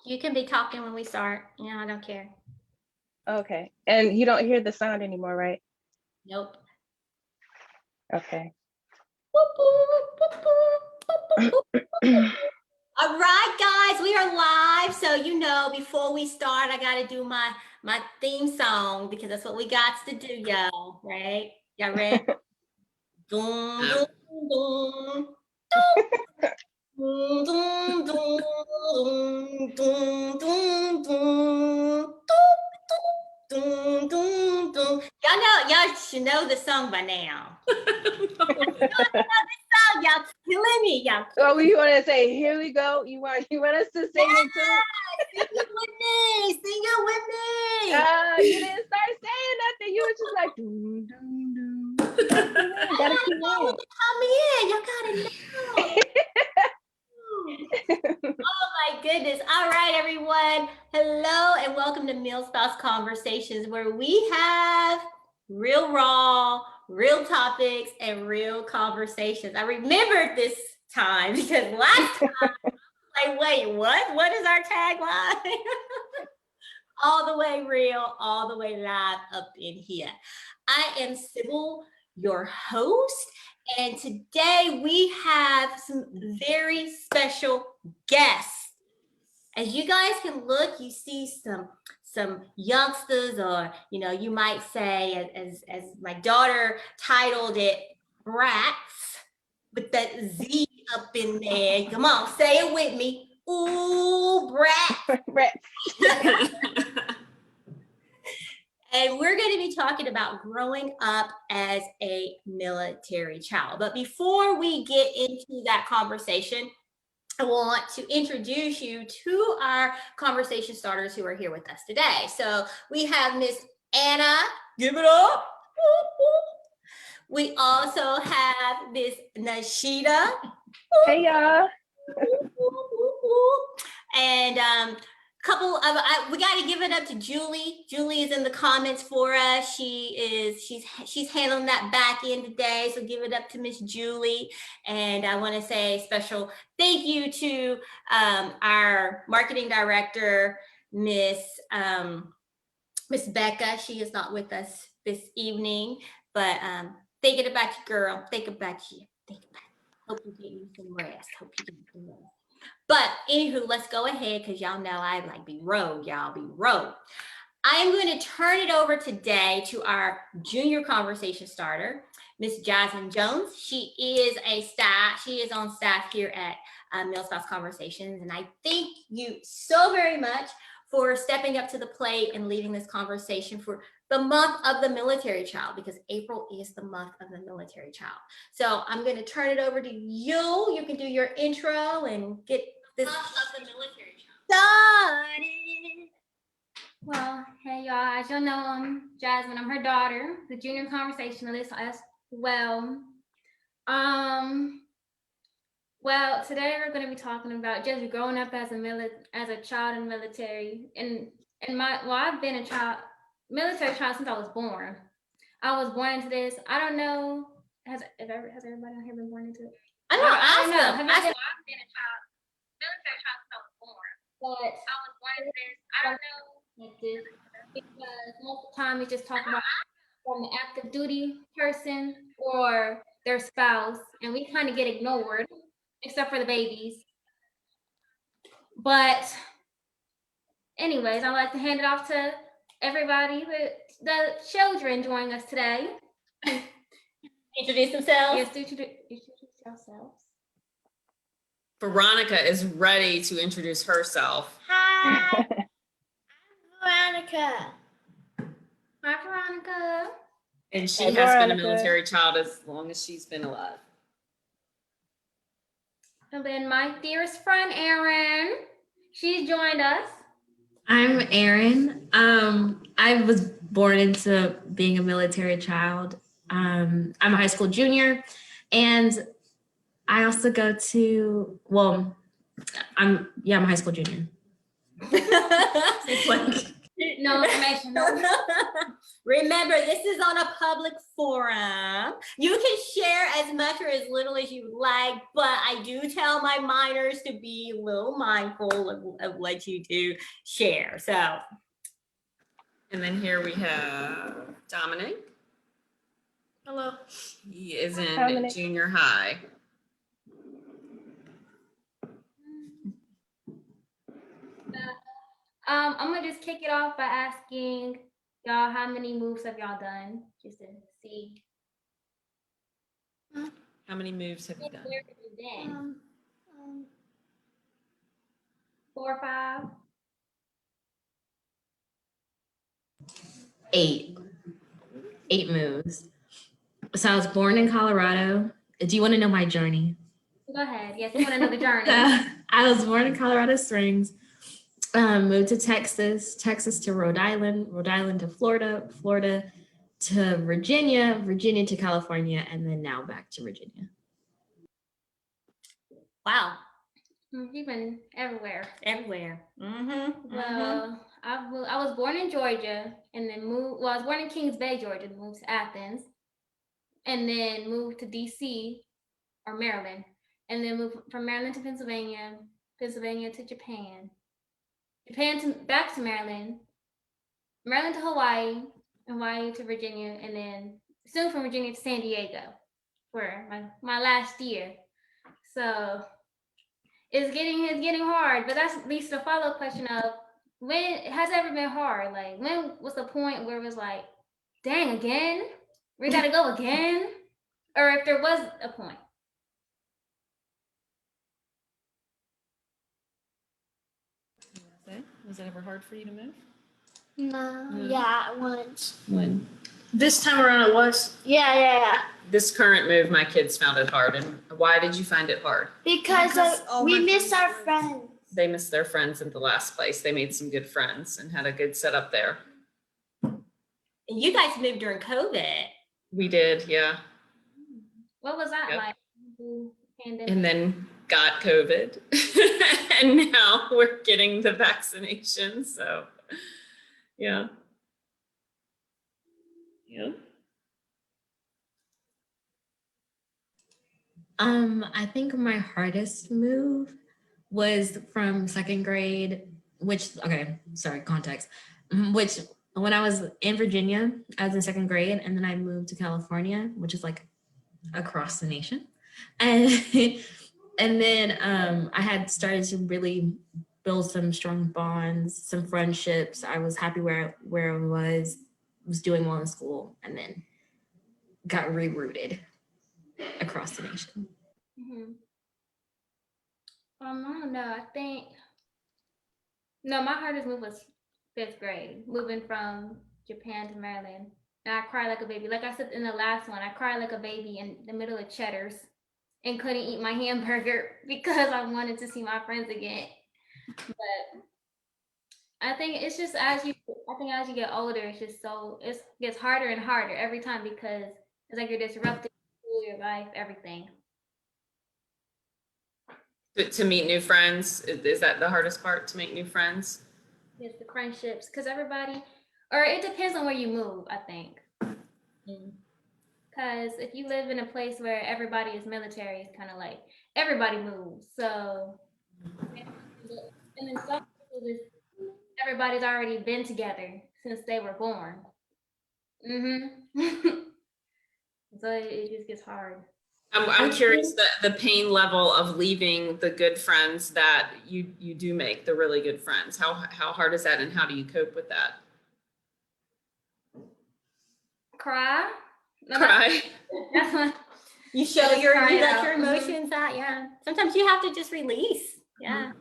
You can be talking when we start. I don't care. Okay. And you don't hear the sound anymore, right? Nope. Okay. All right, guys, we are live. So, before we start, I got to do my theme song because that's what we got to do, y'all. Right? Y'all ready? Dun, dun, dun, dun, dun, dun, dun, dun, dun, dun, dun, dun. Y'all should know the song by now. Y'all killing me, y'all. Oh, you want to say, here we go? You want us to sing it too? Sing it with me. Sing it with me. You didn't start saying nothing. You were just like, doom, doom, doom. Gotta keep in. Come in. Y'all gotta know. Oh my goodness. All right, everyone. Hello and welcome to Meal Spouse Conversations, where we have real raw, real topics, and real conversations. I remembered this time because last time I was like, wait, what? What is our tagline? All the way real, all the way live up in here. I am Sybil, your host, and today we have some very special guests. As you guys can look, you see some youngsters, or you might say, as my daughter titled it, Bratz, with that Z up in there. Come on, say it with me. Ooh, Bratz. Bratz. And we're going to be talking about growing up as a military child. But before we get into that conversation, I want to introduce you to our conversation starters who are here with us today. So we have Miss Anna. Give it up. We also have Miss Nashida. Hey, y'all. And couple of we got to give it up to Julie. Julie is in the comments for us. She's handling that back end today, so give it up to Miss Julie. And I want to say special thank you to our marketing director, Miss Becca. She is not with us this evening, but thinking about you, girl. Think about you. Hope you get you some rest. But anywho, let's go ahead because y'all know I be rogue. Y'all be rogue. I am going to turn it over today to our junior conversation starter, Miss Jasmine Jones. She is on staff here at Meal Spouse Conversations, and I thank you so very much for stepping up to the plate and leading this conversation for the month of the military child, because April is the month of the military child. So I'm going to turn it over to you. You can do your intro and get this month of the military child started. Well, hey y'all, as y'all know, I'm Jasmine. I'm her daughter, the junior conversationalist as well. Well, today we're going to be talking about just growing up as a child in the military. I've been a military child since I was born. I was born into this. I don't know. Has everybody on here been born into it? I don't know. I've been a military child since I was born. But I was born into this. I don't know like this because most of the time we just talk about from the active duty person or their spouse, and we kind of get ignored, except for the babies. But anyways, I'd like to hand it off to everybody, the children joining us today. Introduce themselves. Yes, introduce yourselves. Veronica is ready to introduce herself. Hi, I'm Veronica. Hi, Veronica. And she Hey, has Veronica. been a military child as long as she's been alive. And then my dearest friend, Erin. She's joined us. I'm Erin. I was born into being a military child. I'm a high school junior, and I also go to, I'm a high school junior. No information. No. Remember, this is on a public forum. You can share as much or as little as you like, but I do tell my minors to be a little mindful of what you do share. So, And then here we have Dominic. Hello. He is in Dominic. junior high. I'm gonna just kick it off by asking y'all how many moves have y'all done, just to see How many moves have you done? where you've been. 4 or 5. 8 moves. So I was born in Colorado. Do you want to know my journey? Go ahead. Yes, you want to know the journey. I was born in Colorado Springs, moved to Texas, Texas to Rhode Island, Rhode Island to Florida, Florida to Virginia, Virginia to California, and then now back to Virginia. wow, You've been everywhere. everywhere. Mm-hmm. Well, I was born in Georgia and then moved. Well, I was born in Kings Bay, Georgia, and moved to Athens, and then moved to DC or Maryland, and then moved from Maryland to Pennsylvania, Pennsylvania to Japan, Japan to back to Maryland, Maryland to Hawaii, Hawaii to Virginia, and then soon from Virginia to San Diego for my last year. So it's getting hard, but that's at least a follow-up question of when has it ever been hard? Like when was the point where it was like, dang, again? We gotta go again? Or if there was a point. Was it ever hard for you to move? No. Mhm. Yeah, once. When? This time around it was. Yeah. This current move, my kids found it hard. And why did you find it hard? Because all we my miss our friends friends. They missed their friends in the last place. They made some good friends and had a good setup there. And you guys moved during COVID. We did, yeah. What was that Yep. like? Pandemic? And then got COVID. And now we're getting the vaccination. So, yeah. Yeah. I think my hardest move was from second grade, context, which when I was in Virginia, I was in second grade, and then I moved to California, which is like across the nation. And and then I had started to really build some strong bonds, some friendships. I was happy where I was doing well in school, and then got rerouted across the nation. Mhm. I don't know. I think my hardest move was 5th grade, moving from Japan to Maryland. And I cried like a baby. Like I said in the last one, I cried like a baby in the middle of Cheddar's and couldn't eat my hamburger because I wanted to see my friends again. But I think it's just as you get older, it gets harder and harder every time because it's like you're disrupting your life, everything. To meet new friends, is that the hardest part, to make new friends? Yes, the friendships, because everybody, or it depends on where you move, I think. Because if you live in a place where everybody is military, it's kind of like everybody moves. So, and then some people everybody's already been together since they were born. So it just gets hard. I'm curious the pain level of leaving the good friends that you do make, the really good friends. How hard is that, and how do you cope with that? Cry. Cry. That's what. You show Just you cry it let out. your emotions out. Yeah. Sometimes you have to just release. Yeah.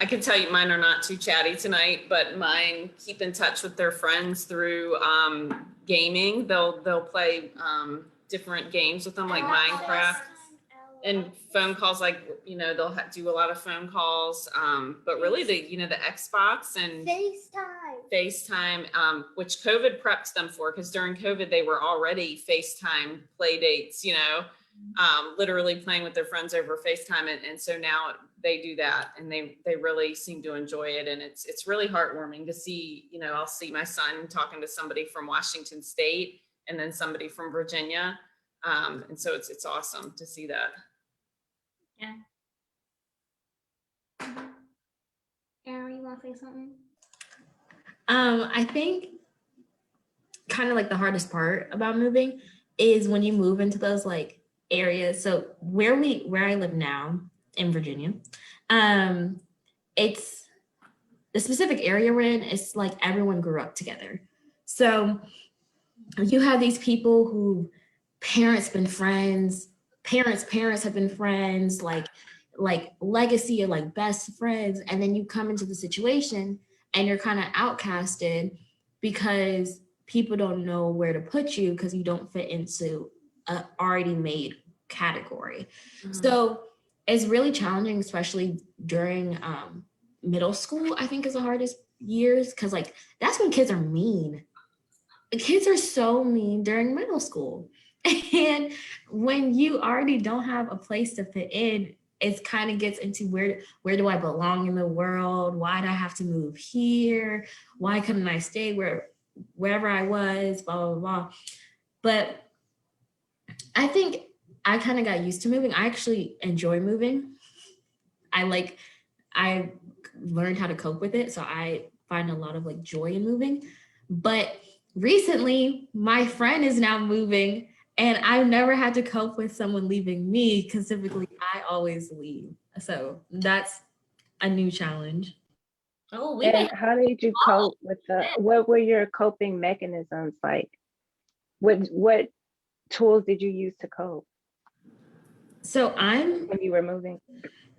I can tell you mine are not too chatty tonight, but mine keep in touch with their friends through gaming. They'll play different games with them, like Minecraft, and phone calls. Like, you know, they'll do a lot of phone calls. But really, the Xbox and FaceTime, which COVID prepped them for, because during COVID they were already FaceTime play dates, you know, literally playing with their friends over FaceTime. And so now they do that, and they really seem to enjoy it. And it's really heartwarming to see, I'll see my son talking to somebody from Washington State and then somebody from Virginia. And so it's awesome to see that. Yeah. Erin, you want to say something? I think kind of like the hardest part about moving is when you move into those like areas. So where I live now in Virginia, it's the specific area we're in. It's like everyone grew up together. So you have these people who parents been friends, parents have been friends, like legacy of like best friends. And then you come into the situation and you're kind of outcasted because people don't know where to put you because you don't fit into a already made category. Mm-hmm. So it's really challenging, especially during middle school, I think is the hardest years, because like that's when kids are mean. The kids are so mean during middle school. And when you already don't have a place to fit in, it kind of gets into where do I belong in the world? Why do I have to move here? Why couldn't I stay wherever I was, blah, blah, blah. But I think I kind of got used to moving. I actually enjoy moving. I learned how to cope with it. So I find a lot of like joy in moving. But recently, my friend is now moving, and I've never had to cope with someone leaving me because typically I always leave. So that's a new challenge. Oh, and how did you cope with what were your coping mechanisms like? What tools did you use to cope? When you were moving?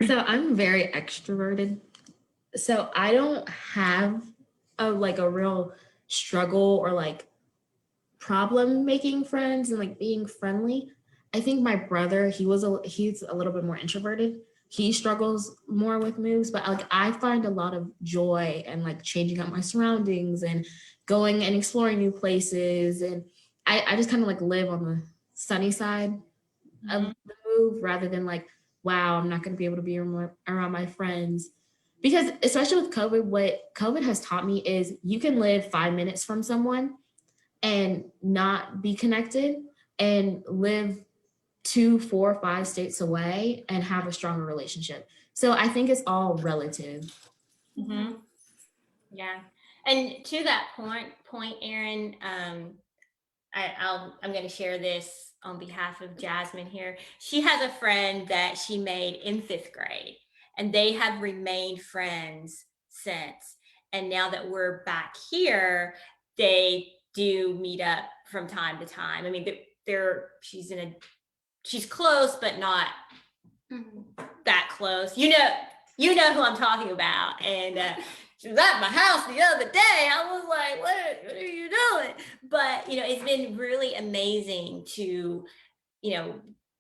So I'm very extroverted. So I don't have a real struggle or like problem making friends and like being friendly. I think my brother, he's a little bit more introverted. He struggles more with moves, but like I find a lot of joy and like changing up my surroundings and going and exploring new places. And I just kind of like live on the sunny side of the move rather than like, wow, I'm not going to be able to be around my friends. Because especially with COVID, what COVID has taught me is you can live 5 minutes from someone and not be connected, and live 2, 4, 5 states away and have a stronger relationship. So I think it's all relative. Mm-hmm. Yeah. And to that point, Erin, I'm going to share this on behalf of Jasmine here. She has a friend that she made in 5th grade, and they have remained friends since. And now that we're back here, they do meet up from time to time. I mean, she's close, but not that close. You know who I'm talking about. And she was at my house the other day. I was like, what are you doing? But, it's been really amazing to,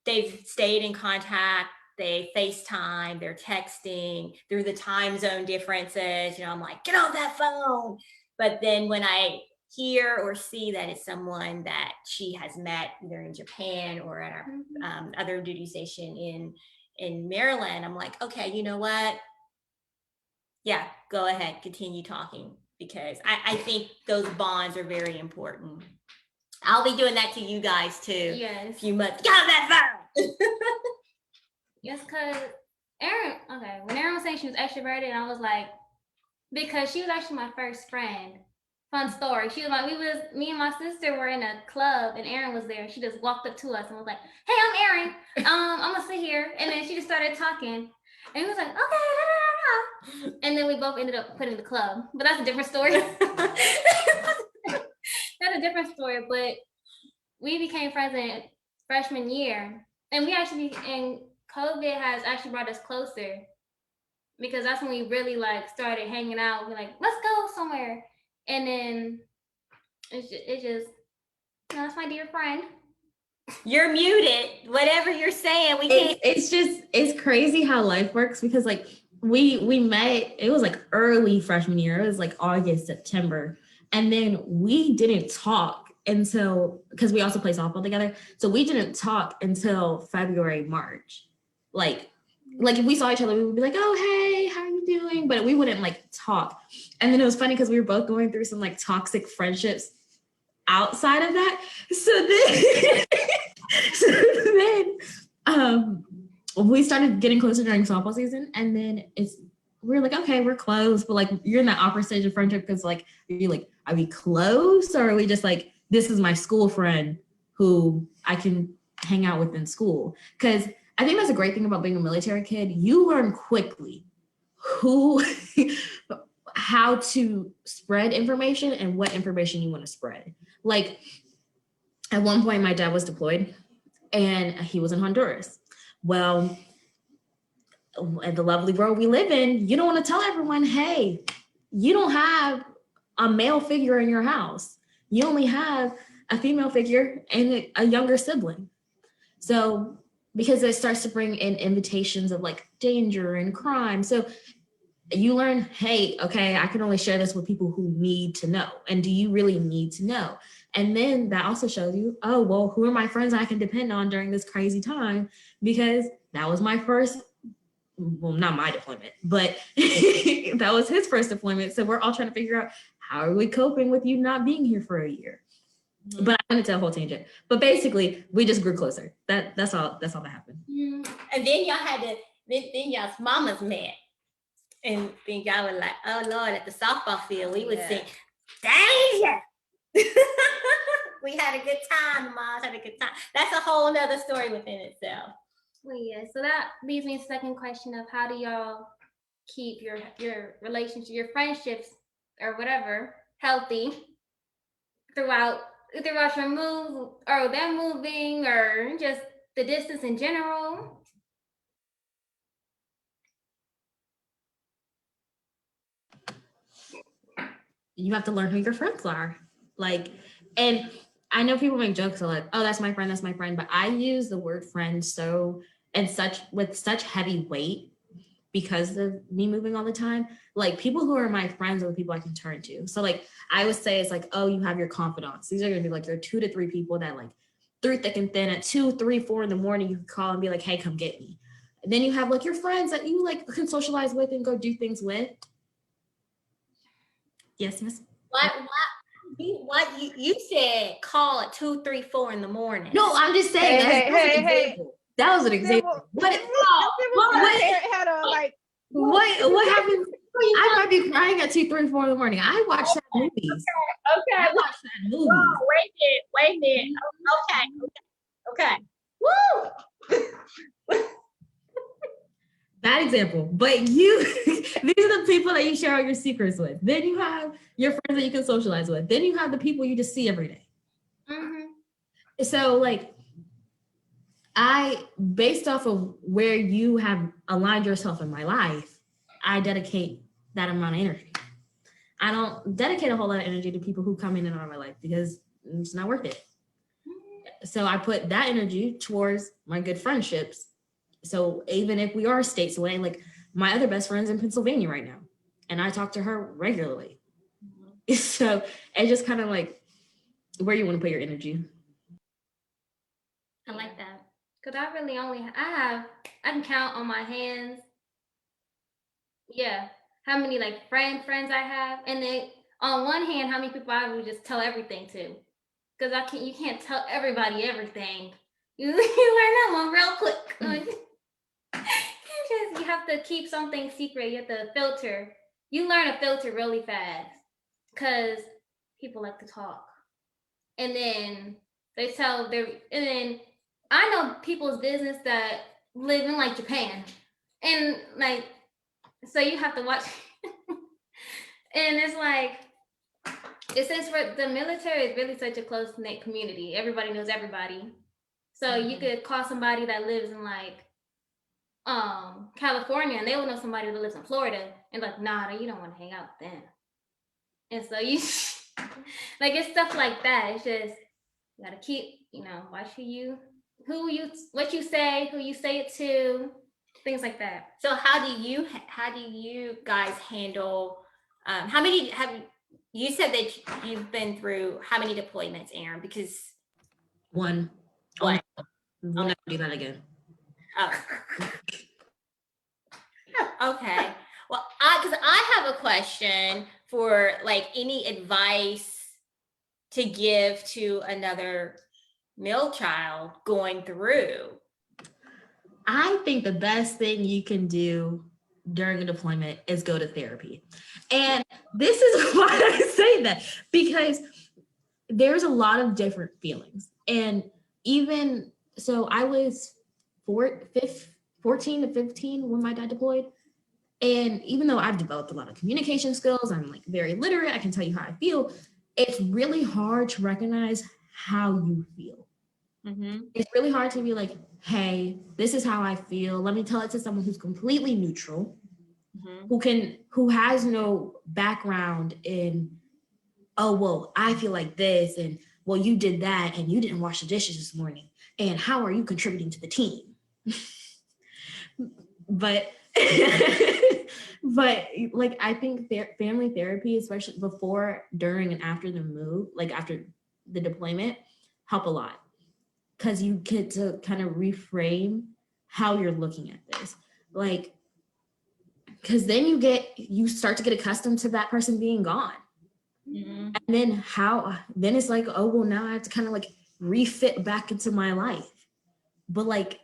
they've stayed in contact. They FaceTime, they're texting through the time zone differences. I'm like, get off that phone. But then when I hear or see that it's someone that she has met either in Japan or at our other duty station in Maryland, I'm like, okay, you know what? Yeah, go ahead, continue talking, because I think those bonds are very important. I'll be doing that to you guys too. Yes. A few months. Get on that phone. Yes, because when Erin was saying she was extroverted, I was like, because she was actually my first friend. Fun story. She was like, me and my sister were in a club and Erin was there. She just walked up to us and was like, hey, I'm Erin. I'm gonna sit here. And then she just started talking. And we was like, okay. And then we both ended up quitting the club. But that's a different story. That's a different story. But we became friends in freshman year. And COVID has actually brought us closer, because that's when we really like started hanging out. We're like, let's go somewhere. And then it just that's my dear friend. You're muted. Whatever you're saying, we can't. It's crazy how life works, because like we met, it was like early freshman year. It was like August, September. And then we didn't talk until, because we also play softball together. So we didn't talk until February, March. Like if we saw each other, we would be like, oh, hey, how are you doing? But we wouldn't like talk. And then it was funny because we were both going through some like toxic friendships outside of that. So then we started getting closer during softball season. And then we're like, okay, we're close. But like, you're in that awkward stage of friendship because like, you're like, are we close? Or are we just like, this is my school friend who I can hang out with in school? Because I think that's a great thing about being a military kid. You learn quickly how to spread information and what information you want to spread. Like at one point, my dad was deployed and he was in Honduras. Well, at the lovely world we live in, you don't want to tell everyone, hey, you don't have a male figure in your house. You only have a female figure and a younger sibling. So because it starts to bring in invitations of like danger and crime. So you learn, hey, okay, I can only share this with people who need to know. And do you really need to know? And then that also shows you, oh, well, who are my friends I can depend on during this crazy time? Because that was my first, well, not my deployment, but that was his first deployment. So we're all trying to figure out, how are we coping with you not being here for a year? But I'm gonna tell a whole tangent. But basically, we just grew closer. That's all that happened. And then y'all had to, then y'all's mamas met. And then y'all were like, oh Lord, at the softball field, we would sing, danger. We had a good time, the moms had a good time. That's a whole nother story within itself. Well, yeah, so that leads me to the second question of how do y'all keep your relationship, your friendships or whatever healthy throughout your move or them moving or just the distance in general? You have to learn who your friends are. Like, and I know people make jokes of like, oh, that's my friend. But I use the word friend with such heavy weight because of me moving all the time. Like people who are my friends are the people I can turn to. So like I would say it's like, oh, you have your confidants. These are gonna be like your 2 to 3 people that like through thick and thin at 2, 3, 4 in the morning, you can call and be like, hey, come get me. And then you have like your friends that you like can socialize with and go do things with. Yes, miss. What you said call at 2, 3, 4 in the morning. No, I'm just saying Hey. That was an example. What happened? I might be crying at 2, 3, 4 in the morning. I watch sad movies. Okay. I watch sad movies. Whoa, wait a minute. Okay. Woo! Bad example, but these are the people that you share all your secrets with. Then you have your friends that you can socialize with. Then you have the people you just see every day. Mm-hmm. So like, based off of where you have aligned yourself in my life, I dedicate that amount of energy. I don't dedicate a whole lot of energy to people who come in and out of my life because it's not worth it. So I put that energy towards my good friendships. So even if we are states away, like my other best friend's in Pennsylvania right now, and I talk to her regularly. Mm-hmm. So it's just kind of like where you want to put your energy. I like that. Because I really I can count on my hands. Yeah. How many like friends I have. And then on one hand, how many people I would just tell everything to. Because you can't tell everybody everything. You learn that one real quick. You have to keep something secret. You have to filter. You learn to filter really fast because people like to talk. And then and then I know people's business that live in like Japan. And like, so you have to watch. And it's like, since the military is really such a close-knit community, everybody knows everybody. So mm-hmm. You could call somebody that lives in like California and they will know somebody that lives in Florida and like, nah, you don't want to hang out with them. And so you like, it's stuff like that. It's just, you gotta keep, watch what you say, who you say it to, things like that. So how do you guys handle, how many you said that you've been through how many deployments, Aaron? Because One. what? We'll never do that again. Oh. Okay. Well, because I have a question for like any advice to give to another male child going through. I think the best thing you can do during a deployment is go to therapy. And this is why I say that, because there's a lot of different feelings. And even so, I was 14 to 15 when my dad deployed. And even though I've developed a lot of communication skills, I'm like very literate, I can tell you how I feel, it's really hard to recognize how you feel. Mm-hmm. It's really hard to be like, hey, this is how I feel. Let me tell it to someone who's completely neutral, who has no background in, oh, well, I feel like this, and well, you did that, and you didn't wash the dishes this morning, and how are you contributing to the team? But but like, I think family therapy, especially before, during, and after the move, like after the deployment, help a lot, because you get to kind of reframe how you're looking at this. Like, because then you start to get accustomed to that person being gone. Mm-hmm. And then it's like, oh, well, now I have to kind of like refit back into my life. But like,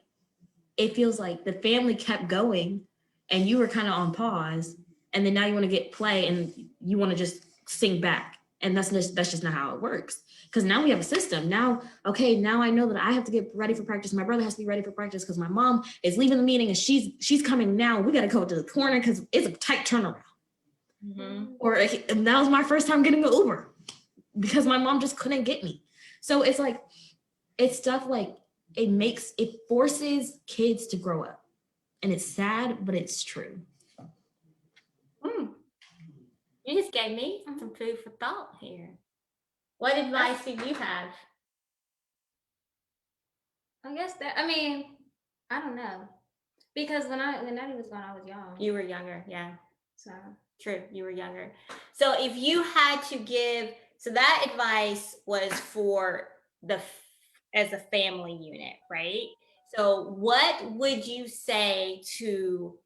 it feels like the family kept going and you were kind of on pause, and then now you want to get play and you want to just sing back. And that's just not how it works. Because now we have a system. Now I know that I have to get ready for practice. My brother has to be ready for practice because my mom is leaving the meeting and she's coming now. We got to go to the corner because it's a tight turnaround. Mm-hmm. And that was my first time getting an Uber because my mom just couldn't get me. So it's like, it's stuff like, it forces kids to grow up. And it's sad, but it's true. You just gave me some food for thought here. What advice do you have? I guess I don't know. Because when Daddy was gone, I was young. You were younger, yeah. So true, you were younger. So if you had to give, so that advice was for as a family unit, right? So what would you say to,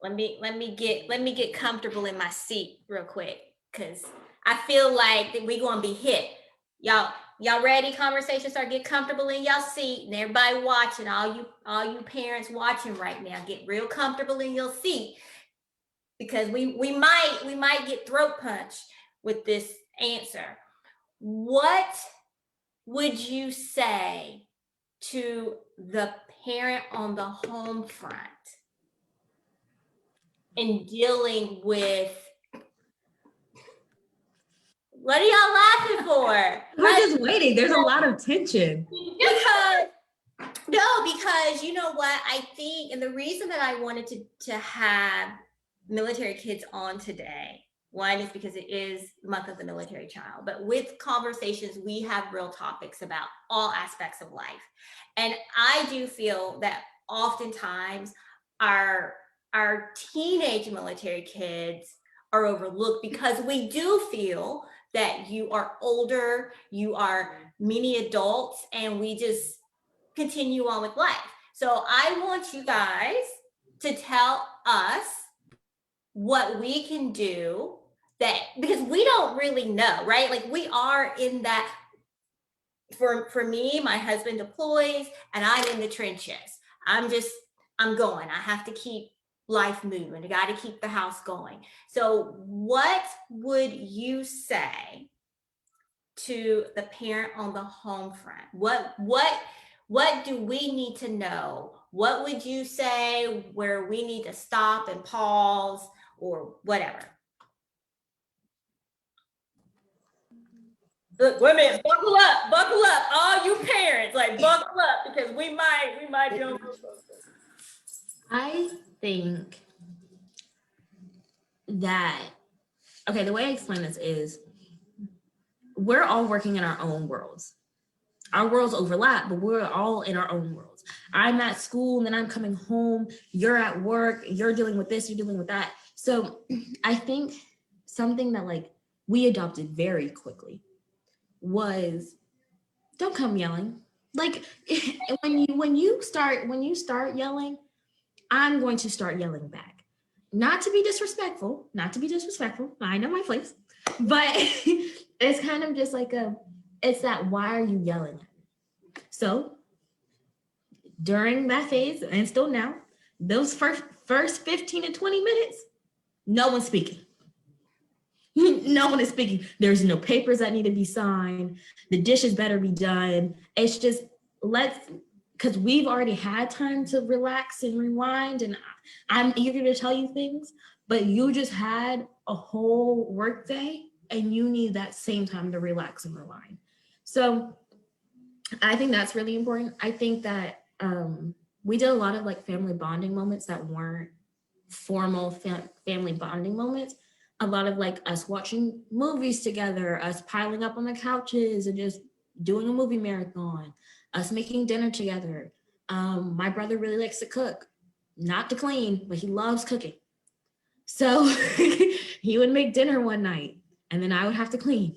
let me get comfortable in my seat real quick, because I feel like that we're gonna be hit. Y'all ready? Conversation start, get comfortable in your seat, and everybody watching, all you parents watching right now, get real comfortable in your seat, because we might get throat punched with this answer. What would you say to the parent on the home front in dealing with, what are y'all laughing for? We're just waiting. There's a lot of tension. Because you know what, I think, and the reason that I wanted to have military kids on today, one is because it is the month of the military child, but with conversations, we have real topics about all aspects of life. And I do feel that oftentimes our teenage military kids are overlooked because we do feel that you are older, you are mini adults, and we just continue on with life. So I want you guys to tell us what we can do, that, because we don't really know, right? Like, we are in that, for me, my husband deploys and I'm in the trenches. I'm going. I have to keep life moving. I got to keep the house going. So what would you say to the parent on the home front? What do we need to know? What would you say where we need to stop and pause or whatever? Look, wait a minute, buckle up, all you parents, like, buckle up, because we might be on. I think that, okay, the way I explain this is, we're all working in our own worlds. Our worlds overlap, but we're all in our own worlds. I'm at school and then I'm coming home. You're at work. You're dealing with this, you're dealing with that. So I think something that like we adopted very quickly was don't come yelling. Like when you start yelling, I'm going to start yelling back. Not to be disrespectful, I know my place, but it's kind of just like it's that why are you yelling at me? So during that phase and still now, those first 15 to 20 minutes, no one's speaking. No one is speaking. There's no papers that need to be signed. The dishes better be done. It's just because we've already had time to relax and rewind, and I'm eager to tell you things, but you just had a whole work day and you need that same time to relax and rewind. So I think that's really important. I think that we did a lot of like family bonding moments that weren't formal family bonding moments. A lot of like us watching movies together, us piling up on the couches and just doing a movie marathon, us making dinner together. My brother really likes to cook, not to clean, but he loves cooking. So he would make dinner one night and then I would have to clean.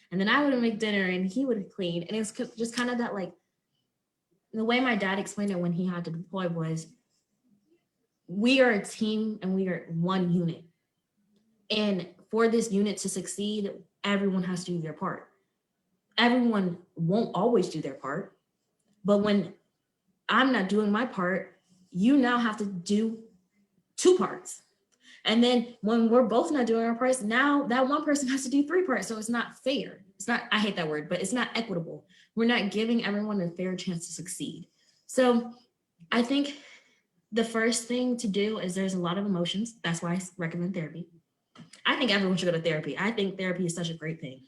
And then I would make dinner and he would clean. And it's just kind of that like, the way my dad explained it when he had to deploy was, we are a team and we are one unit. And for this unit to succeed, everyone has to do their part. Everyone won't always do their part, but when I'm not doing my part, you now have to do 2 parts. And then when we're both not doing our parts, now that one person has to do 3 parts. So it's not fair. It's not, I hate that word, but it's not equitable. We're not giving everyone a fair chance to succeed. So I think the first thing to do is there's a lot of emotions. That's why I recommend therapy. I think everyone should go to therapy. I think therapy is such a great thing.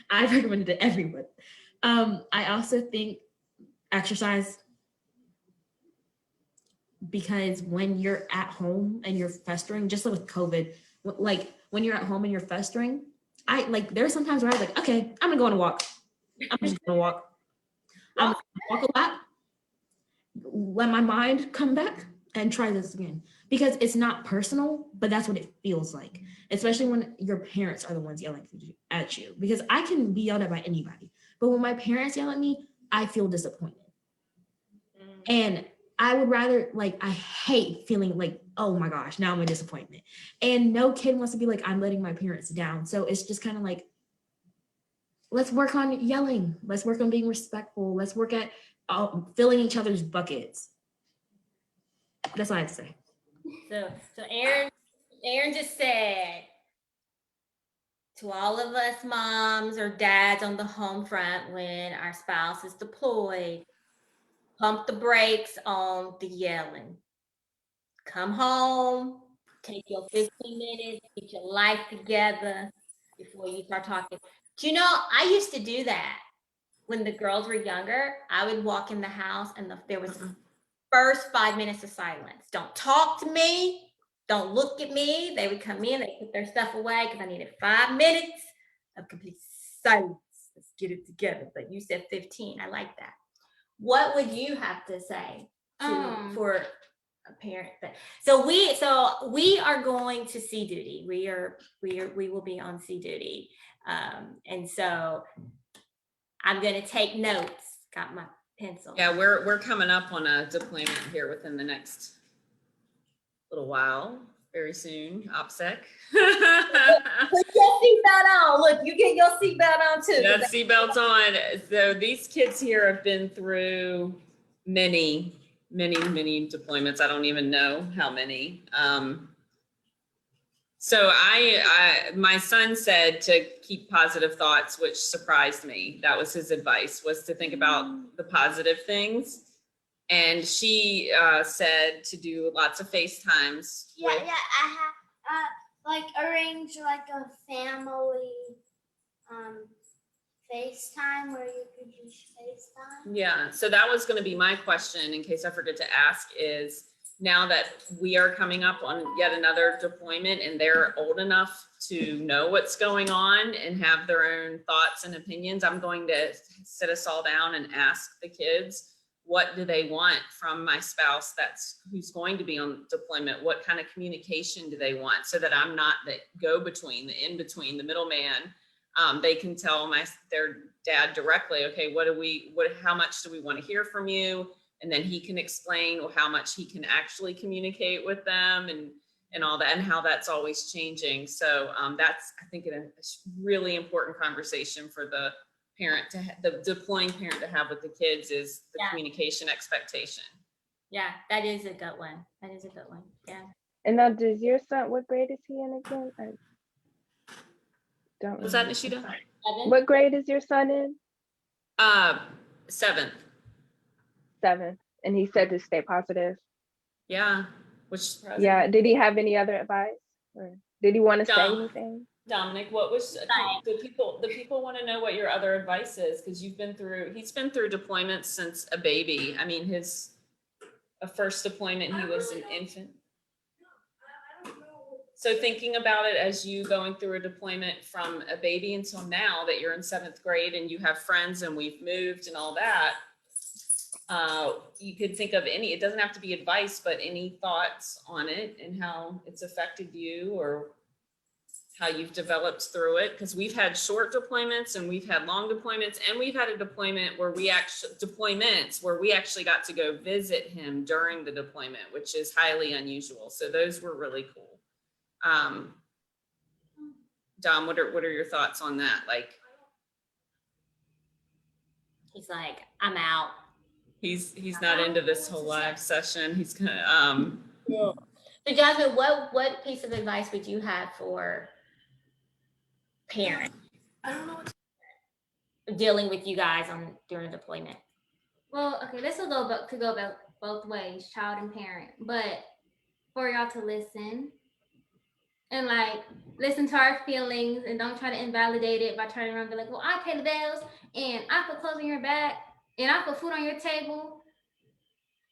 I recommend it to everyone. I also think exercise, because when you're at home and you're festering, just like with COVID, like when you're at home and you're festering, there's sometimes where I was like, okay, I'm gonna go on a walk. I'm just gonna walk. I'm gonna walk a lot, let my mind come back and try this again. Because it's not personal, but that's what it feels like, especially when your parents are the ones yelling at you. Because I can be yelled at by anybody, but when my parents yell at me, I feel disappointed. And I would rather, like, I hate feeling like, oh my gosh, now I'm a disappointment. And no kid wants to be like, I'm letting my parents down. So it's just kind of like, let's work on yelling. Let's work on being respectful. Let's work at filling each other's buckets. That's all I have to say. So Aaron just said, to all of us moms or dads on the home front, when our spouse is deployed, pump the brakes on the yelling. Come home, take your 15 minutes, get your life together before you start talking. Do you know, I used to do that when the girls were younger. I would walk in the house and there was first 5 minutes of silence. Don't talk to me. Don't look at me. They would come in, they put their stuff away because I needed 5 minutes of complete silence. Let's get it together. But you said 15. I like that. What would you have to say for a parent so we are going to sea duty. We will be on sea duty. And so I'm going to take notes. Got my pencil. Yeah, we're coming up on a deployment here within the next little while, very soon. OPSEC. Put your seatbelt on. Look, you get your seatbelt on too. That seatbelt's on. So these kids here have been through many deployments. I don't even know how many. So my son said to keep positive thoughts, which surprised me. That was his advice, was to think about the positive things. And she said to do lots of FaceTimes. Yeah, I have like arrange like a family FaceTime where you could use FaceTime. Yeah, so that was going to be my question in case I forget to ask, is now that we are coming up on yet another deployment and they're old enough to know what's going on and have their own thoughts and opinions, I'm going to sit us all down and ask the kids what do they want from my spouse who's going to be on deployment? What kind of communication do they want, so that I'm not the go-between, the in-between, the middleman. They can tell their dad directly, okay, how much do we want to hear from you? And then he can explain how much he can actually communicate with them, and all that, and how that's always changing. So that's, I think, a really important conversation for the deploying parent to have with the kids, is the communication expectation. Yeah, that is a good one. That is a good one. Yeah. And now, does your son, what grade is he in again? I don't Was that remember. Nishida? 7? What grade is your son in? 7th. 7th. And he said to stay positive. Yeah. Yeah. Did he have any other advice, or did he want to say anything? Dominic, what was the people want to know what your other advice is, because he's been through deployments since a baby. I mean, his first deployment, he was an infant. So thinking about it as you going through a deployment from a baby until now that you're in 7th grade and you have friends and we've moved and all that, you could think of it doesn't have to be advice, but any thoughts on it and how it's affected you, or how you've developed through it. Because we've had short deployments and we've had long deployments, and we've had a deployment where we actually got to go visit him during the deployment, which is highly unusual. So those were really cool. Dom, what are your thoughts on that? Like, He's like, I'm out. He's not into this whole live session. He's gonna So Jasmine, what piece of advice would you have for parents dealing with you guys during deployment? Well, okay, this will go both ways, child and parent. But for y'all to listen and listen to our feelings, and don't try to invalidate it by turning around and be like, well, I pay the bills and I put clothes on your back and I put food on your table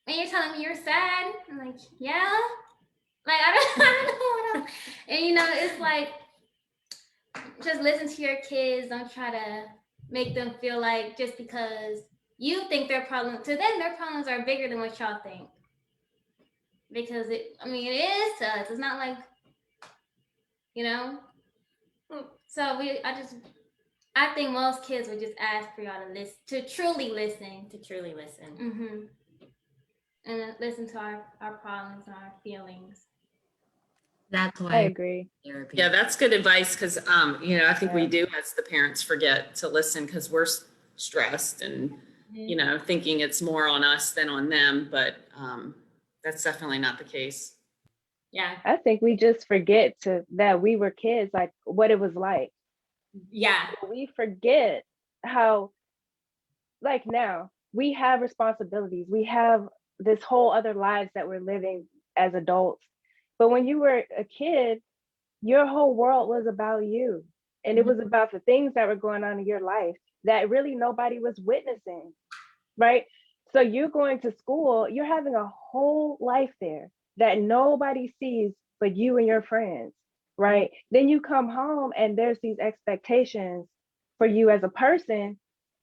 and you're telling me you're sad. I'm like, yeah. I don't know. And it's like, just listen to your kids. Don't try to make them feel like just because you think their problems are bigger than what y'all think. Because it is to us. It's not like, So I think most kids would just ask for y'all to listen, to truly listen. Mm-hmm. And listen to our problems and our feelings. That's why I agree. therapy. Yeah, that's good advice, because I think we do, as the parents, forget to listen because we're stressed and thinking it's more on us than on them, but that's definitely not the case. Yeah. I think we just forget that we were kids, like what it was like. Yeah. We forget how, like, now we have responsibilities. We have this whole other lives that we're living as adults. But when you were a kid, your whole world was about you. And it was about the things that were going on in your life that really nobody was witnessing, right? So you're going to school, you're having a whole life there that nobody sees but you and your friends, right? Then you come home and there's these expectations for you as a person.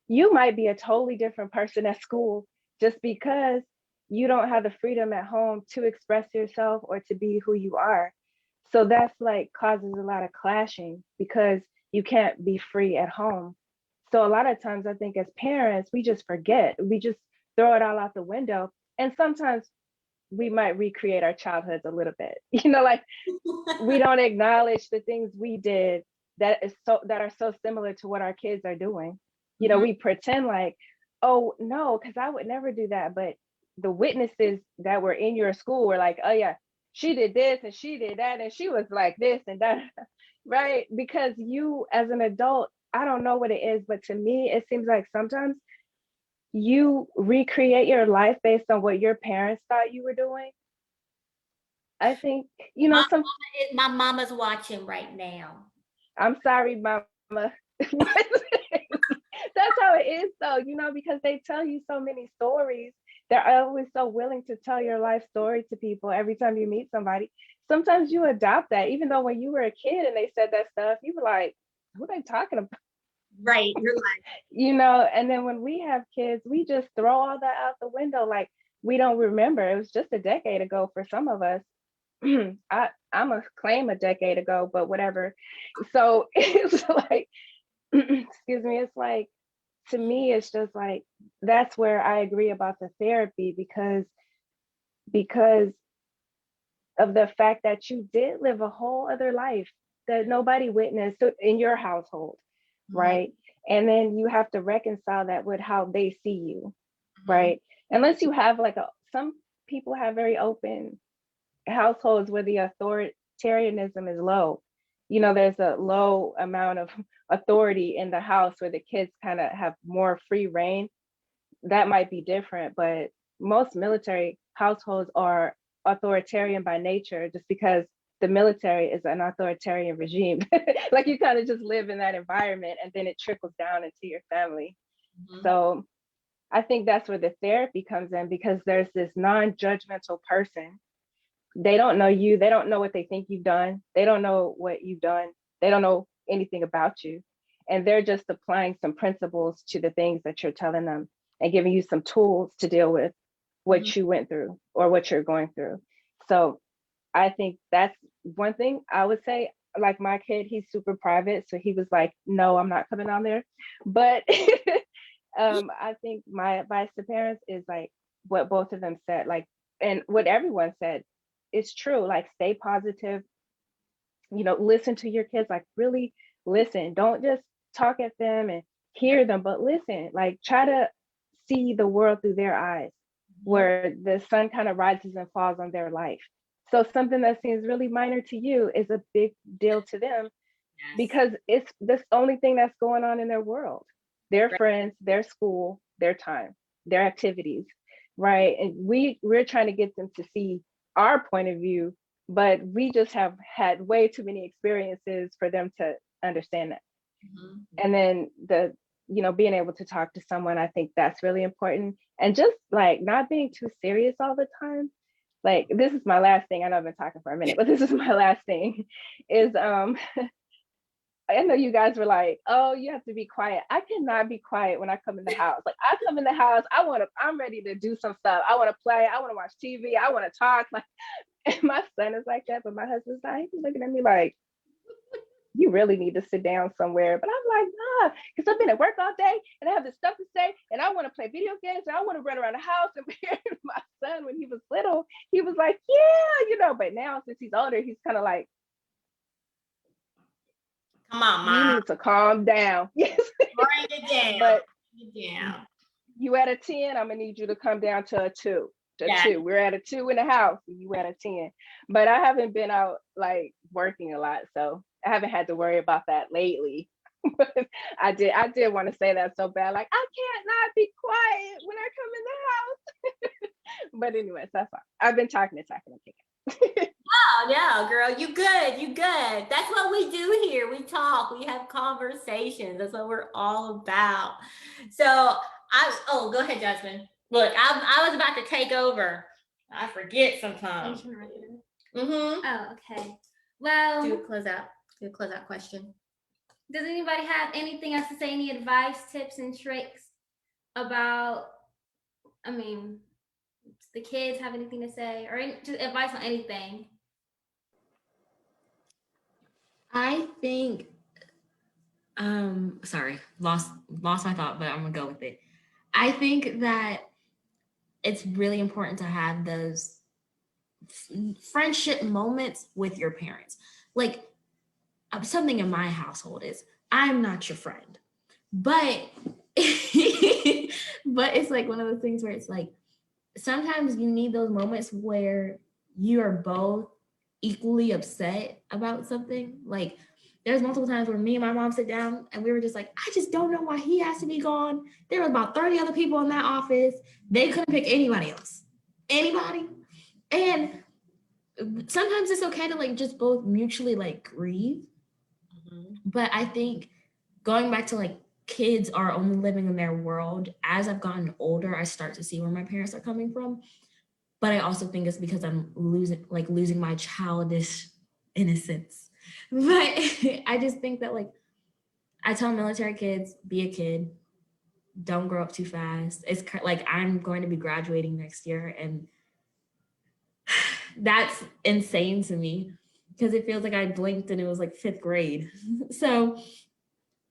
You might be a totally different person at school just because you don't have the freedom at home to express yourself or to be who you are. So that's causes a lot of clashing because you can't be free at home. So a lot of times I think as parents, we just forget, we just throw it all out the window. And sometimes we might recreate our childhoods a little bit, we don't acknowledge the things we did that are so similar to what our kids are doing. We pretend like, oh no, because I would never do that. But the witnesses that were in your school were like, oh yeah, she did this and she did that and she was like this and that, right? Because you as an adult, I don't know what it is, but to me, it seems like sometimes you recreate your life based on what your parents thought you were doing. I think, My mama's watching right now. I'm sorry, mama. That's how it is though, because they tell you so many stories. They're always so willing to tell your life story to people every time you meet somebody. Sometimes you adopt that, even though when you were a kid and they said that stuff, you were like, who are they talking about? Right. You're like, You know, and then when we have kids, we just throw all that out the window. Like we don't remember. It was just a decade ago for some of us. I'm a claim a decade ago, but whatever. So it's like, excuse me, it's like, to me, it's just like, that's where I agree about the therapy, because of the fact that you did live a whole other life that nobody witnessed in your household, right? And then you have to reconcile that with how they see you, right? Unless you have like some people have very open households where the authoritarianism is low. You know, there's a low amount of authority in the house where the kids kind of have more free reign. That might be different, but most military households are authoritarian by nature just because the military is an authoritarian regime. Like you kind of just live in that environment and then it trickles down into your family. So I think that's where the therapy comes in, because there's this non-judgmental person. They don't know you. They don't know what they think you've done. They don't know what you've done. They don't know anything about you. And they're just applying some principles to the things that you're telling them and giving you some tools to deal with what you went through or what you're going through. So I think that's one thing I would say. Like my kid, he's super private. So he was like, no, I'm not coming on there. But I think my advice to parents is like what both of them said, like, and what everyone said is true. Like, stay positive, you know, listen to your kids, like really listen. Don't just talk at them and hear them, but listen, like try to see the world through their eyes, where the sun kind of rises and falls on their life. So something that seems really minor to you is a big deal to them, because it's the only thing that's going on in their world, their friends, their school, their time, their activities, right? And we're trying to get them to see our point of view, but we just have had way too many experiences for them to understand that. And then being able to talk to someone, I think that's really important. And just like not being too serious all the time. Like, this is my last thing. I know I've been talking for a minute, but this is my last thing is I know you guys were like, oh, you have to be quiet. I cannot be quiet when I come in the house. Like, I come in the house, I'm ready to do some stuff. I want to play, I want to watch TV, I want to talk. Like, and my son is like that, but my husband's like, he's looking at me like, you really need to sit down somewhere. But I'm like, nah, because I've been at work all day and I have this stuff to say and I want to play video games and I want to run around the house. And my son, when he was little, he was like, yeah, but now since he's older, he's kind of like, come on, Mom. You need to calm down. Yes. Bring it down. But down. You at a 10, I'm gonna need you to come down to a 2. Yeah. 2. We're at a 2 in the house, and you at a 10. But I haven't been out like working a lot, so I haven't had to worry about that lately. But I did want to say that so bad. Like, I can't not be quiet when I come in the house. But anyways, that's fine. I've been talking. Oh, no, girl, you good. That's what we do here. We talk, we have conversations. That's what we're all about. So go ahead, Jasmine. Look, I was about to take over. I forget sometimes. Oh, okay. Well, Do a closeout question. Does anybody have anything else to say? Any advice, tips, and tricks about, the kids have anything to say, or just advice on anything? I think, sorry, lost my thought, but I'm gonna go with it. I think that it's really important to have those friendship moments with your parents. Like, something in my household is, I'm not your friend, but but it's like one of those things where it's like, sometimes you need those moments where you are both equally upset about something. Like, there's multiple times where me and my mom sit down and we were just like, I just don't know why he has to be gone. There were about 30 other people in that office. They couldn't pick anybody else. Anybody. And sometimes it's okay to like just both mutually like grieve. But I think going back to like, kids are only living in their world. As I've gotten older, I start to see where my parents are coming from. But I also think it's because I'm losing my childish innocence. But I just think that like, I tell military kids, be a kid. Don't grow up too fast. It's like I'm going to be graduating next year, and that's insane to me because it feels like I blinked and it was like 5th grade. So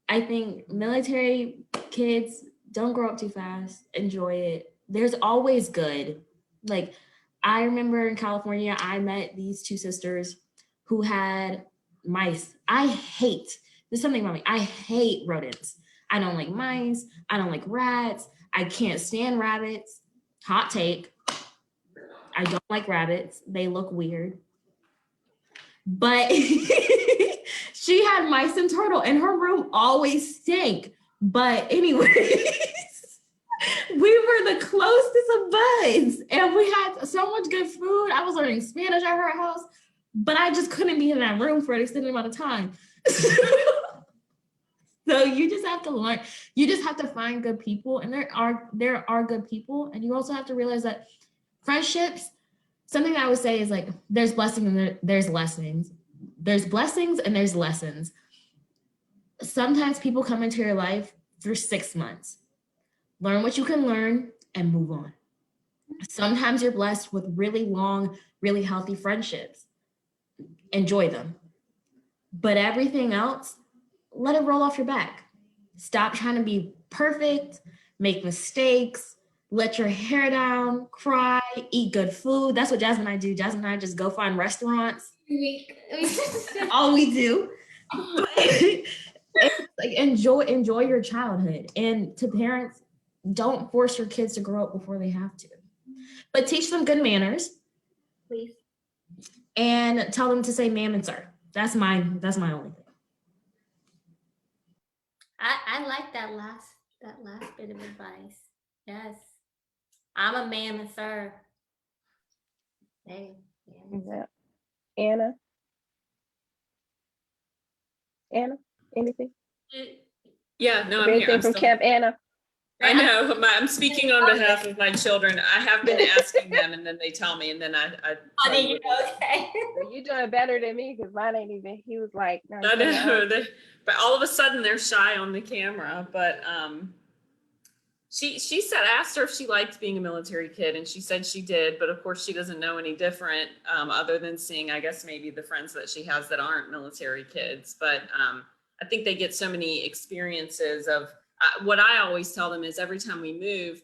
I think military kids, don't grow up too fast. Enjoy it. There's always good. Like, I remember in California, I met these 2 sisters who had mice. There's something about me. I hate rodents. I don't like mice. I don't like rats. I can't stand rabbits. Hot take. I don't like rabbits. They look weird. But she had mice and turtle, and her room always stank. But anyways, we were the closest of buds, and we had so much good food. I was learning Spanish at her house, but I just couldn't be in that room for an extended amount of time. So you just have to learn. You just have to find good people, and there are good people, and you also have to realize that friendships. Something that I would say is like, there's blessings and there's lessons. There's blessings and there's lessons. Sometimes people come into your life for 6 months. Learn what you can learn and move on. Sometimes you're blessed with really long, really healthy friendships. Enjoy them. But everything else, let it roll off your back. Stop trying to be perfect, make mistakes, let your hair down, cry, eat good food. That's what Jasmine and I do. Jasmine and I just go find restaurants. That's all we do. Like, enjoy your childhood. And to parents, don't force your kids to grow up before they have to. But teach them good manners. Please. And tell them to say ma'am and sir. That's my only thing. I like that last bit of advice. Yes. I'm a ma'am and sir. Hey. Yeah. Anna, anything? Yeah, no, I'm here. Anything I'm from still, Camp Anna? I know. I'm speaking on behalf of my children. I have been asking them, and then they tell me, and then I Oh, then you okay. Well, you doing better than me because mine ain't even. He was like, no, I know. But all of a sudden they're shy on the camera. But she said, asked her if she liked being a military kid, and she said she did. But of course, she doesn't know any different other than seeing, I guess, maybe the friends that she has that aren't military kids. But I think they get so many experiences of what I always tell them is every time we move,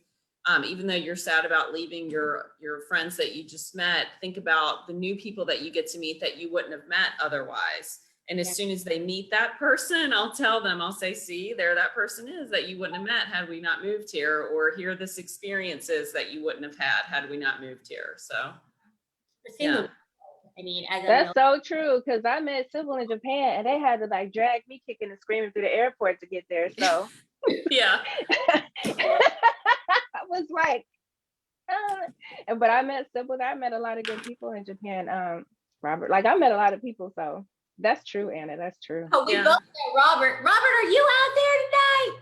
even though you're sad about leaving your friends that you just met, think about the new people that you get to meet that you wouldn't have met otherwise. And as soon as they meet that person, I'll tell them, I'll say, see, there that person is that you wouldn't have met had we not moved here, or here this experiences that you wouldn't have had we not moved here. So, yeah. I mean, as That's so true because I met Sybil in Japan and they had to like drag me kicking and screaming through the airport to get there. So Yeah. I was like, but I met Sybil. I met a lot of good people in Japan. Robert, like I met a lot of people. So that's true, Anna. That's true. Oh, we both met Robert. Robert, are you out there tonight?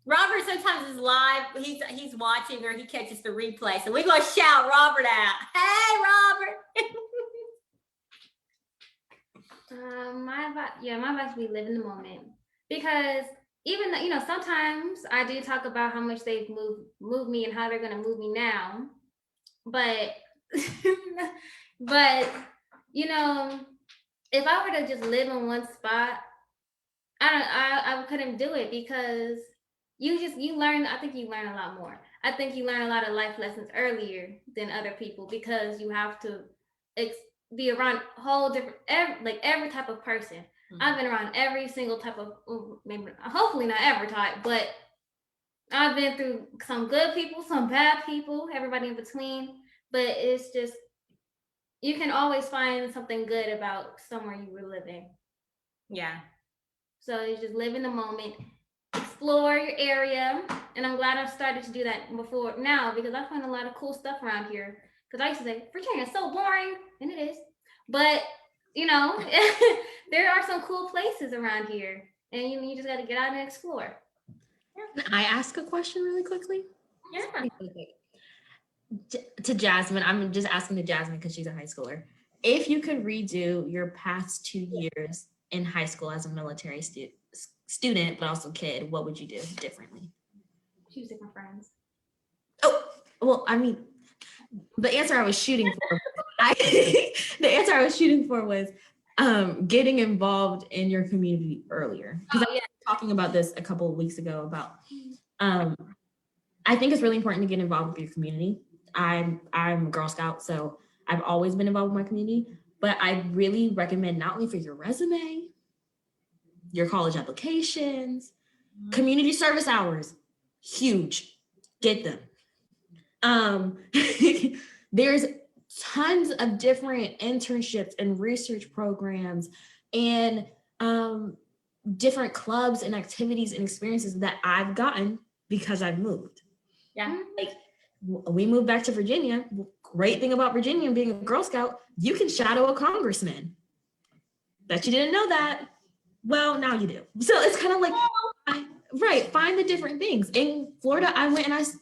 Robert sometimes is live. He's watching or he catches the replay. So we're gonna shout Robert out. Hey, Robert. My advice would be live in the moment, because even though, sometimes I do talk about how much they've moved me and how they're gonna move me now, but if I were to just live in one spot, I couldn't do it, because you learn. I think you learn a lot more. I think you learn a lot of life lessons earlier than other people, because you have to be around a whole different, every type of person. Mm-hmm. I've been around every single type of, maybe hopefully not every type, but I've been through some good people, some bad people, everybody in between. But it's just, you can always find something good about somewhere you were living. Yeah. So you just live in the moment, explore your area, and I'm glad I've started to do that before now, because I find a lot of cool stuff around here. Because I used to say, Virginia is so boring, and it is. But, there are some cool places around here, and you just got to get out and explore. Can I ask a question really quickly? Yeah. To Jasmine, I'm just asking to Jasmine because she's a high schooler. If you could redo your past 2 years in high school as a military student, but also kid, what would you do differently? Choose different friends. Oh, well, I mean, the answer I was shooting for, the answer I was shooting for was getting involved in your community earlier. Because I was talking about this a couple of weeks ago about, I think it's really important to get involved with your community. I'm a Girl Scout, so I've always been involved with my community, but I really recommend not only for your resume, your college applications, community service hours, huge, get them. There's tons of different internships and research programs and different clubs and activities and experiences that I've gotten because I've moved. Yeah. Like we moved back to Virginia. Great thing about Virginia being a Girl Scout, you can shadow a congressman. Bet you didn't know that. Well, now you do. So it's kind of like, right, find the different things. In Florida, I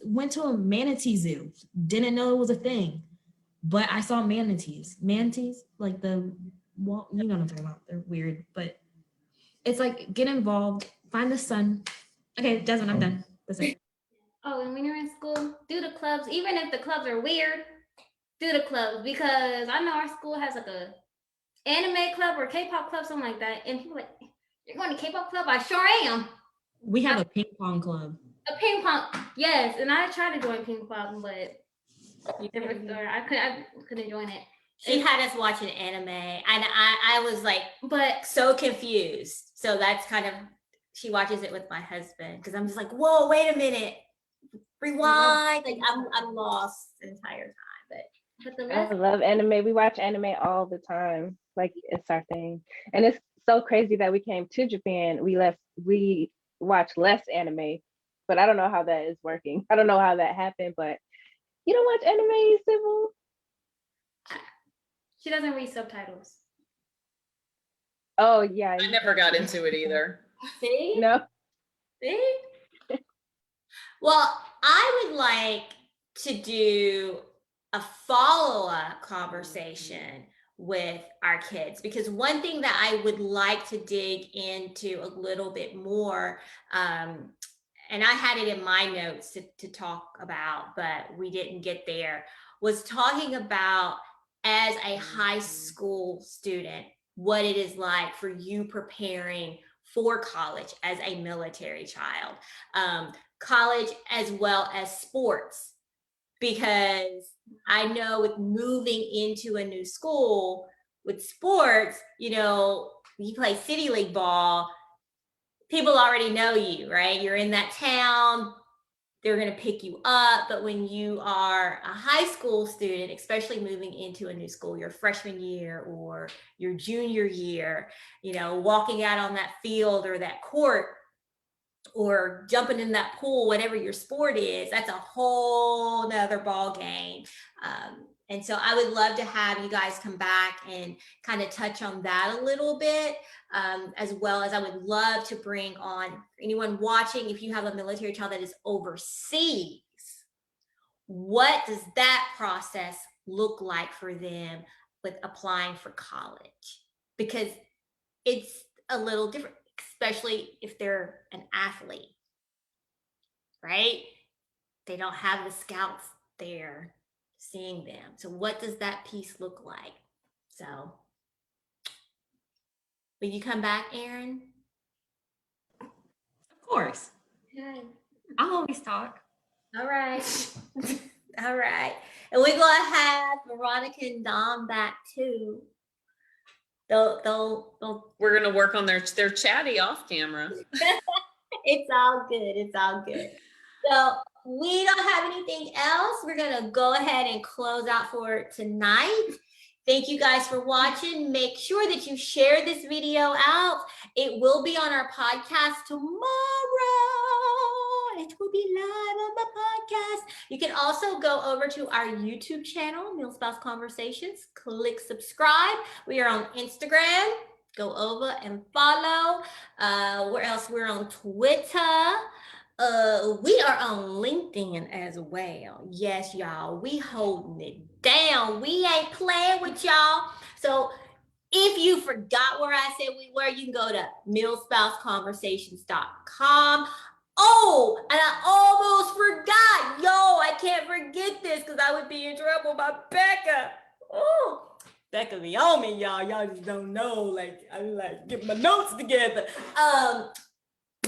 went to a manatee zoo. Didn't know it was a thing, but I saw manatees. Manatees, like well, you know what I'm talking about. They're weird, but it's like, get involved, find the sun. Okay, Jasmine, I'm done. That's it. Oh, and when you're in school, do the clubs. Even if the clubs are weird, do the clubs, because I know our school has like a anime club or K-pop club, something like that. And people like, you're going to K-pop club? I sure am. We have a ping pong club. A ping pong, yes. And I tried to join ping pong, but different story. I couldn't join it. She had us watching anime, and I was like, but so confused. So that's kind of, she watches it with my husband, because I'm just like, whoa, wait a minute, rewind. Like I'm lost the entire time. But I love anime. We watch anime all the time. Like, it's our thing. And it's so crazy that we came to Japan. We watch less anime, but I don't know how that is working. I don't know how that happened, but you don't watch anime, Sybil? She doesn't read subtitles. Oh yeah. I never got into it either. See? No. See? Well, I would like to do a follow-up conversation with our kids, because one thing that I would like to dig into a little bit more, and I had it in my notes to talk about, but we didn't get there, was talking about, as a high school student, what it is like for you preparing for college as a military child, college as well as sports. Because I know with moving into a new school with sports, you play city league ball, people already know you, right? You're in that town, they're going to pick you up. But when you are a high school student, especially moving into a new school, your freshman year or your junior year, walking out on that field or that court, or jumping in that pool, whatever your sport is, that's a whole nother ball game. And so I would love to have you guys come back and kind of touch on that a little bit, as well as I would love to bring on anyone watching, if you have a military child that is overseas, what does that process look like for them with applying for college? Because it's a little different, especially if they're an athlete, right? They don't have the scouts there seeing them. So what does that piece look like? So will you come back, Erin? Of course. Okay. I'll always talk. All right. All right. And we're going to have Veronica and Dom back too. They'll We're gonna work on their chatty off camera. It's all good. It's all good. So we don't have anything else. We're gonna go ahead and close out for tonight. Thank you guys for watching. Make sure that you share this video out. It will be on our podcast tomorrow. It will be live on the podcast. You can also go over to our YouTube channel, Meal Spouse Conversations. Click subscribe. We are on Instagram. Go over and follow. Where else? We're on Twitter. We are on LinkedIn as well. Yes, y'all. We holding it down. We ain't playing with y'all. So If you forgot where I said we were, you can go to millspouseconversations.com. Oh, and I almost forgot. Yo, I can't forget this because I would be in trouble by Becca. Oh, Becca be on me, y'all. Y'all just don't know. Like, I'm like, get my notes together.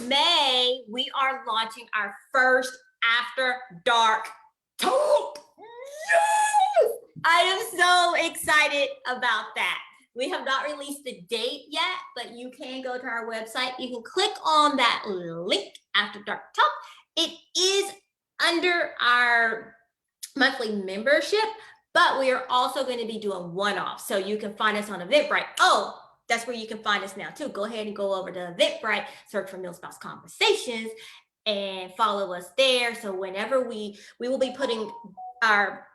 May, we are launching our first After Dark talk. Yes! I am so excited about that. We have not released the date yet, but you can go to our website. You can click on that link, After Dark Talk. It is under our monthly membership, but we are also going to be doing one-off. So you can find us on Eventbrite. Oh, that's where you can find us now too. Go ahead and go over to Eventbrite, search for Mill Spouse Conversations, and follow us there. So whenever we will be putting our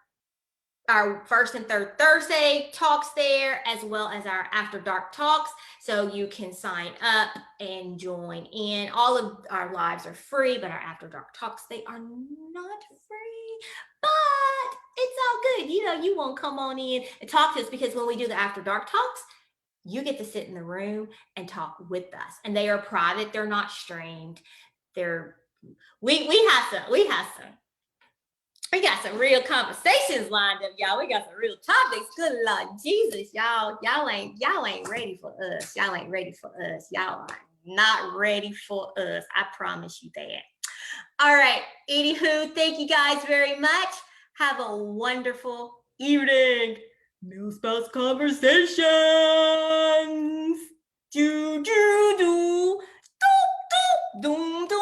first and third Thursday talks there, as well as our After Dark talks. So you can sign up and join in. All of our lives are free, but our After Dark talks, they are not free, but it's all good. You know, you won't come on in and talk to us, because when we do the After Dark talks, you get to sit in the room and talk with us. And they are private. They're not streamed. We got some real conversations lined up, y'all. We got some real topics. Good Lord Jesus, y'all ain't ready for us. Y'all ain't ready for us. Y'all are not ready for us. I promise you that. All right. Anywho, thank you guys very much. Have a wonderful evening. Mill Spouse Conversations. Do do do do do do do.